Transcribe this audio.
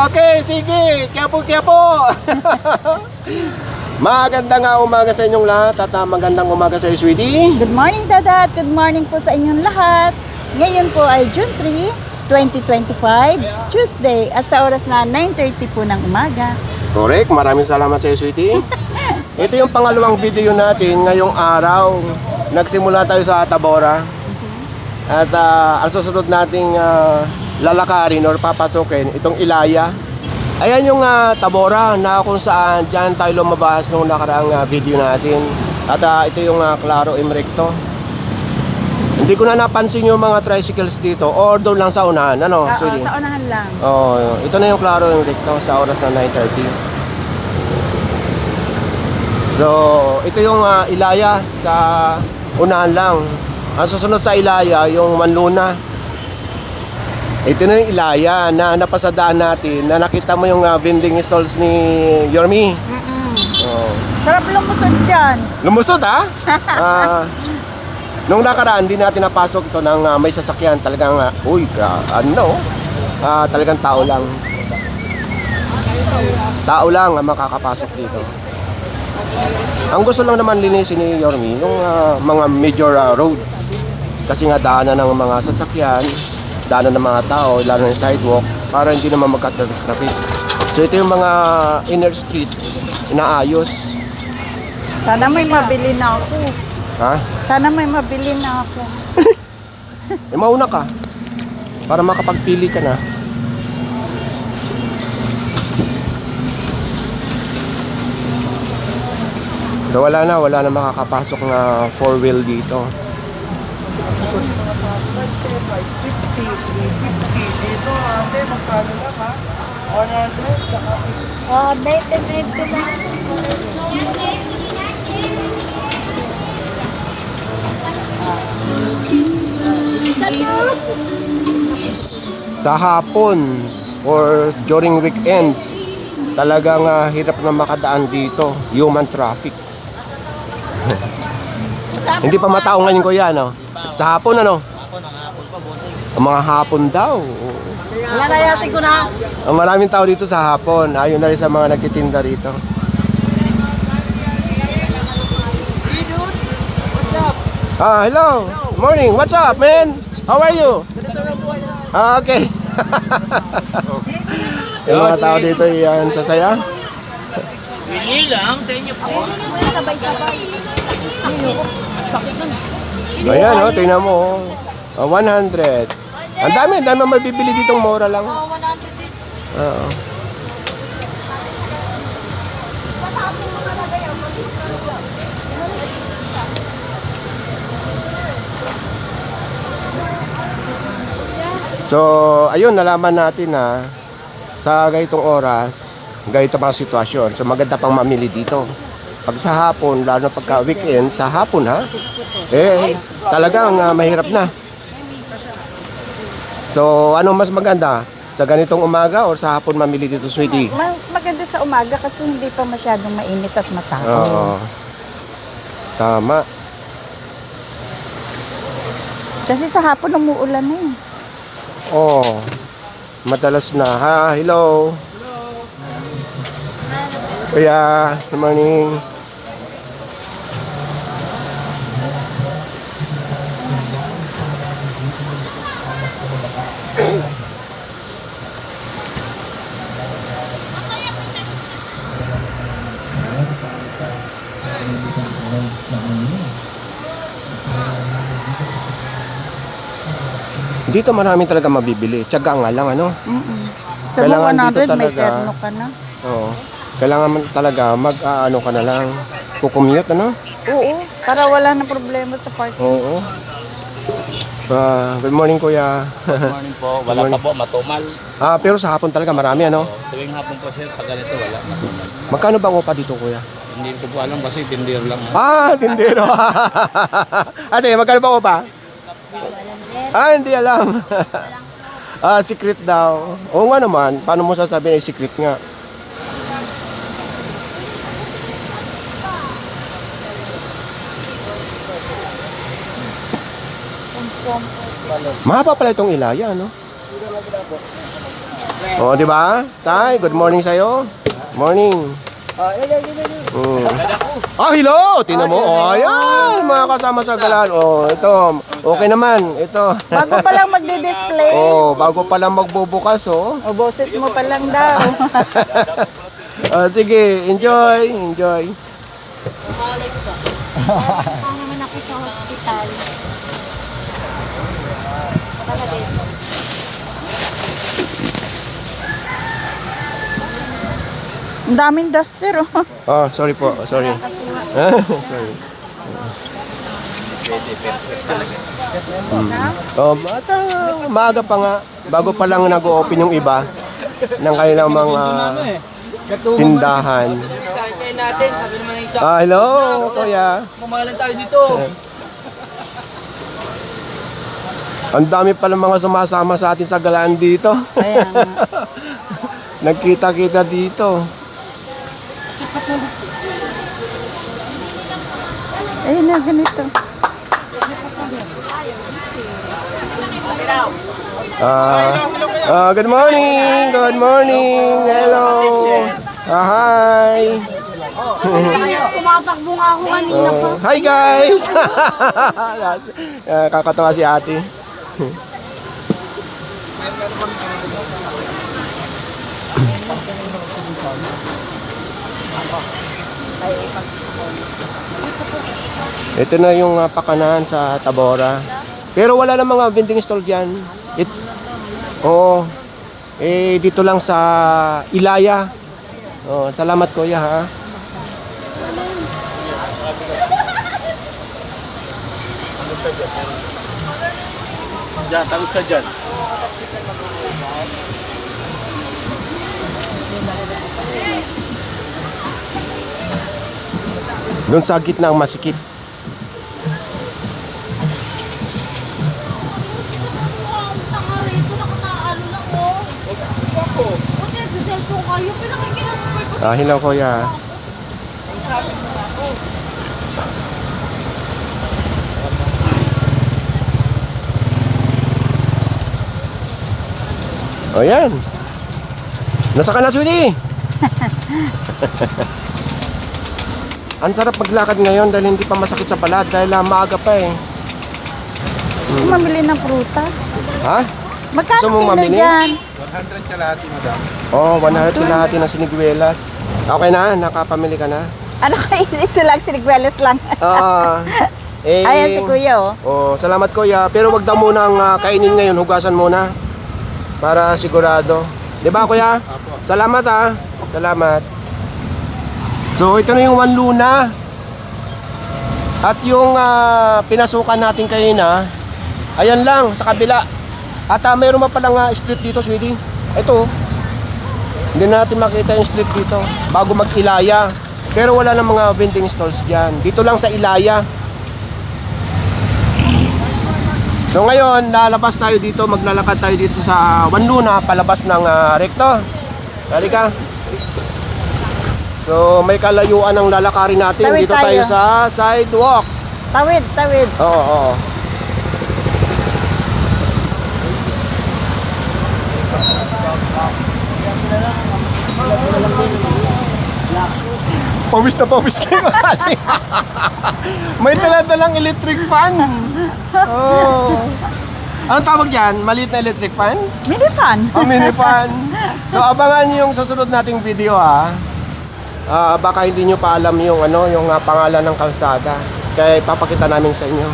Okay, sige. Kaya po. Magandang umaga sa inyong lahat at magandang umaga sa iyo, sweetie. Good morning, Dada, at good morning po sa inyong lahat. Ngayon po ay June 3, 2025, Tuesday, at sa oras na 9:30 po ng umaga. Correct. Maraming salamat sa iyo, sweetie. Ito yung pangalawang video natin ngayong araw. Nagsimula tayo sa Tabora. At ang susunod nating lalakarin or papasukin, itong Ilaya. Ayan yung Tabora na kung saan dyan tayo lumabas nung nakaraang video natin. At ito yung Claro Imrecto. Hindi ko na napansin yung mga tricycles dito or doon lang sa unahan. Ano? Oo, sa unahan lang. Oh, ito na yung Claro Imrecto sa oras na 9:30. So, ito yung Ilaya sa unahan lang. Ang susunod sa Ilaya, yung Manluna. Ito na yung Ilaya na napasadaan natin na nakita mo yung vending stalls ni Yormi. Oh. Sarap lumusod dyan. Lumusot ha? Nung nakaraan, di natin napasok ito ng may sasakyan. Talagang, talagang tao lang. Tao lang ang makakapasok dito. Ang gusto lang naman linisin ni Yormi, yung mga major road. Kasi nga daanan ng mga sasakyan, daanan ng mga tao, lalo ng sidewalk, para hindi naman magka-traffic. So ito yung mga inner street, inaayos. Sana may mabili na ako. Ha? Sana may mabili na ako. Mauna ka, para makapagpili ka na. So wala na makakapasok na 4-wheel dito. 50 dito, ate, masano lang ha? 100, tsaka Oh, 20 lang. Sa hapon or during weekends, talagang hirap na makadaan dito, human traffic. Hindi pa matao ngayon ko yan, no? Sa hapon, ano? Ang mga hapon daw. Lalayasin ko na. Ang maraming tao dito sa hapon. Ayun na rin sa mga nagtitinda rito. Hello. Morning. What's up, man? How are you? Okay. Yung mga tao dito yan sasaya. Swingi lang sa inyo po. Ayan, oh, tingnan mo. 100. Ang dami mabibili ditong mura lang. Oh, 100 din. Oo. So, ayun, nalaman natin na sa ganitong oras, ganito mga sitwasyon. So, maganda pang mamili dito. Pag sa hapon, lalo na pagka weekend, sa hapon ha, talagang mahirap na. So, ano mas maganda? Sa ganitong umaga o sa hapon mamili dito, sweetie? Mas maganda sa umaga kasi hindi pa masyadong mainit at matao. Oo. Tama. Kasi sa hapon umuulan na eh. Oh, madalas na. Hello. Kuya, good morning. Dito maraming talaga mabibili. Tiyaga nga lang, ano? Sa Kailangan 100 dito may talaga. terno ka na. Oo. Kailangan man talaga mag-ano ka na lang. Kukumute, ano? Oo, para wala na problema sa parking. Oo. Good morning, kuya. Good morning po. Wala pa po, matumal. Pero sa hapon talaga marami, ano? Tuwing hapon po sir, pag ganito wala, matumal. Magkano ba ang upa dito, kuya? Hindi ko po alam kasi tindir lang. Tindero. Ate, magkano ba ang upa? Hindi alam. Secret daw. Oo nga naman. Paano mo sasabihin ay secret nga? Mahaba pala itong Ilaya, no? Oh, di ba? Tay, good morning sa'yo. Morning. Hello! Tinan mo. Oh, ayan. Mga kasama sa galan. Oh, ito. Okay naman. Ito. Bago pa lang magdi-display. Oh, bago pa lang magbubukas, oh. O boses mo pa lang daw. Sige, enjoy. Enjoy. Ano naman ako sa hospital. Ang daming duster, oh. Oh, sorry po. Sorry. Sorry. Oh, bata, maaga pa nga. Bago pa lang nag-open yung iba ng kanilang mga tindahan. Santay natin, sabi naman ng isa. Hello, kuya. Kumalan tayo dito. Ang dami pala mga sumasama sa atin sa galaan dito. Kaya nga. Nagkita-kita dito. Ayun na, ganito. Good morning. Good morning. Hello. Hi. Tumatakbo nga ako kanina pa. Hi guys. Kakatawa si ate. Ito na yung pakanan sa Tabora. Pero wala na mga vending stall dyan. Oo. Dito lang sa Ilaya. Oh, salamat kuya ha. Diyan, talos ka dyan. Doon sa gitna ang masikip. Tanga rito, nakataano lang mo. Buti nagsiselfone kayo, pinakikilan mo pa. Hello kuya. O yan. Nasa ka na, sweetie? Ang sarap maglakad ngayon dahil hindi pa masakit sa balat dahil maaga pa eh. Gusto ko mamili ng prutas. Ha? Magkano Gusto mong kilo mamili? dyan? 100 kalahati, madam. Oh, 100 kalahati ng siniguelas. Okay na? Nakapamili ka na? Ano kayo? Ito lang, sinigweles lang. Ayan si kuya, oh. Oh, salamat kuya. Pero wag daw munang kainin ngayon, hugasan muna. Para sigurado. 'Di ba kuya? Salamat ha. Salamat. So ito na yung One Luna. At yung pinasukan natin kanina, ayan lang sa kabila. At mayroon pa palang street dito, sweetie. Ito. Hindi natin makita yung street dito bago mag-Ilaya. Pero wala nang mga vending stalls diyan. Dito lang sa Ilaya. So ngayon, lalabas tayo dito, maglalakad tayo dito sa One Luna, palabas ng Recto. Dali ka. So may kalayuan ang lalakarin natin. Tawid Dito tayo tayo. sa sidewalk. Tawid, tawid. Oo, oo. Pawis na yung ali. May daladalang electric fan. Oh. Anong tawag yan? Maliit na electric fan? Mini fan. Mini fan. So abangan niyo yung susunod nating video ha. Baka hindi niyo pa alam yung yung pangalan ng kalsada. Kaya ipapakita namin sa inyo.